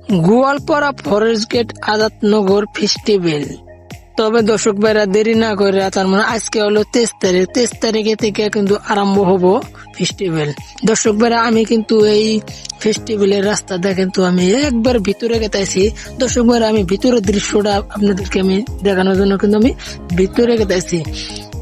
Goalpara forest gate Azadnagar festival. তবে দর্শক ভাইরা দেরি না করে, তার মানে আজকে হলো 23 তারিখ, 23 তারিখে থেকে কিন্তু আরম্ভ হবো ফেস্টিভ্যাল। দর্শক ভাইরা আমি কিন্তু এই ফেস্টিভ্যালের রাস্তাটা কিন্তু আমি একবার ভিতরে গেতাইছি। দর্শক ভাইরা আমি ভিতরের দৃশ্যটা আপনাদেরকে আমি দেখানোর জন্য কিন্তু আমি ভিতরে গেতাইছি।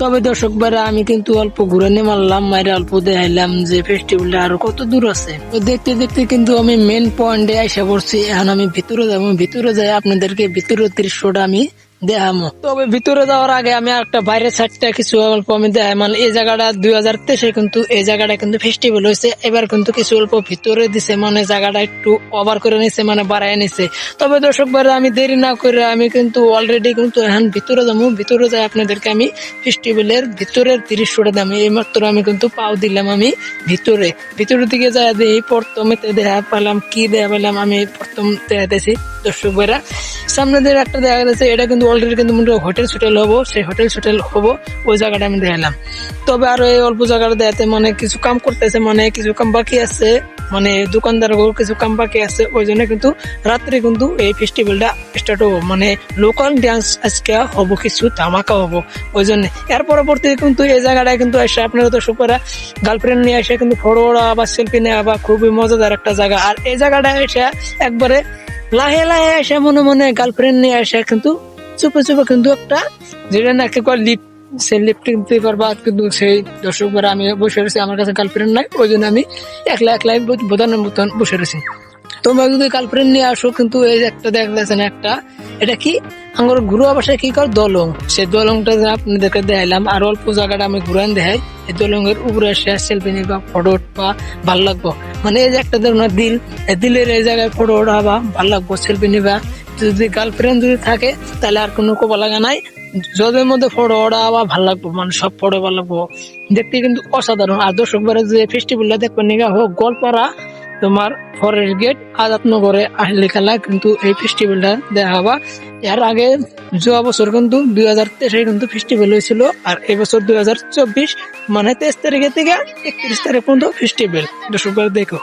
তবে দর্শক ভাইরা আমি কিন্তু অল্প ঘুরে নিয়ে মারলাম, মাইরে অল্প দেখাইলাম যে ফেস্টিভ্যালটা আরো কত দূর আছে। তো দেখতে দেখতে কিন্তু আমি মেন পয়েন্টে এসে পড়ছি। এখন আমি ভিতরে যাবো, ভিতরে যাই আপনাদেরকে ভিতরের দৃশ্যটা আমি দেখামো। তবে ভিতরে যাওয়ার আগে আমি একটা বাইরের সাইডটা কিছু অল্প আমি দেখাই। মানে এই জায়গাটা 2023 কিন্তু এই জায়গাটা কিন্তু ফেস্টিভ্যাল হয়েছে। এবার কিন্তু কিছু অল্প ভিতরে দিছে, মানে জায়গাটা একটু ওভার করে নিছে, মানে বাড়ায় নিছে। তবে দর্শক ভাইরা আমি দেরি না করে আমি কিন্তু অলরেডি কিন্তু এখন ভিতরে যাবো। ভিতরে যাই আপনাদেরকে আমি ফেস্টিভ্যালের ভিতরের দৃশ্যটা দাম এই মাত্র আমি কিন্তু পাও দিলাম আমি ভিতরের দিকে যাই। এই প্রথমে দেখা পেলাম কি দেখা পেলাম আমি প্রথম দেখাতেছি দর্শক ভাইরা। সামনে দিয়ে একটা দেখা যাচ্ছে, এটা কিন্তু অলরেডি কিন্তু হোটেল সোটেল হবো, সেই হোটেল সোটেল হবো ওই জায়গাটা আমি দেখালাম। তবে আরো এই অল্প জায়গাটা দেখাতে মানে কিছু কাম করতেছে, মানে কিছু কাম বাকি আছে, মানে দোকানদার কিছু কাম বাকি আছে। ওই জন্য কিন্তু রাত্রে কিন্তু এই ফেস্টিভ্যালটা স্টার্ট হবো, মানে লোকাল ডান্স আজকে হবো, কিছু ধামাকা হবো ওই জন্য। এর পরবর্তী কিন্তু এই জায়গাটায় কিন্তু এসে আপনারা তো সুপারা গার্লফ্রেন্ড নিয়ে এসে কিন্তু ফটো ওড়া বা সেলফি নেওয়া বা খুবই মজাদার একটা জায়গা। আর এই জায়গাটায় এসে একবারে লাহে লাহে এসে মনে মনে গার্লফ্রেন্ড নিয়ে এসে কিন্তু চুপে চুপে কিন্তু একটা যেটা নাকি লিপ, সেই লিপ কিনতে পারবা। কিন্তু সেই দর্শক ভাইরা আমি বসে রয়েছি, আমার কাছে গার্লফ্রেন্ড নাই, ওই জন্য আমি একলাই বোধানের মতন বসে রয়েছি। তোমরা যদি গার্লফ্রেন্ড নিয়ে আসো কিন্তু এই যে একটা দেখা যাচ্ছে না, একটা এটা কি আমার ঘুরোয়া বাসায় কি কর দলং, সেই দলংটা আপনাদেরকে দেখাইলাম। আর অল্প জায়গাটা আমি ঘুরান দেখাই, এই দলং এর উপরে এসে সেলফি নিবা, ফটো উঠবা, ভাল লাগবো। মানে এই যে একটা ধরনের দিল, দিলের এই জায়গায় ফটো উঠাবা, ভাল লাগবো, সেলফি নিবা। যদি গার্লফ্রেন্ড যদি থাকে তাহলে আর কোনো কোপা লাগা নাই, যাদের মধ্যে ফটো ওড়াবা ভাল লাগবো, মানে সব ফটো ভালো লাগবো দেখতে কিন্তু অসাধারণ। আর দর্শক বারে যে ফেস্টিভ্যালটা দেখবেন নিগা হোক গোয়ালপাড়া তোমার ফরেস্ট গেট আজাদনগরে আসলে খেলা কিন্তু এই ফেস্টিভ্যালটা দেখা হবা। এর আগে যাওয়া বছর কিন্তু 2023 কিন্তু ফেস্টিভ্যাল হয়েছিল, আর এবছর 2024 মানে 23 তারিখে থেকে 31 তারিখ পর্যন্ত ফেস্টিভ্যাল। দর্শক দেখো।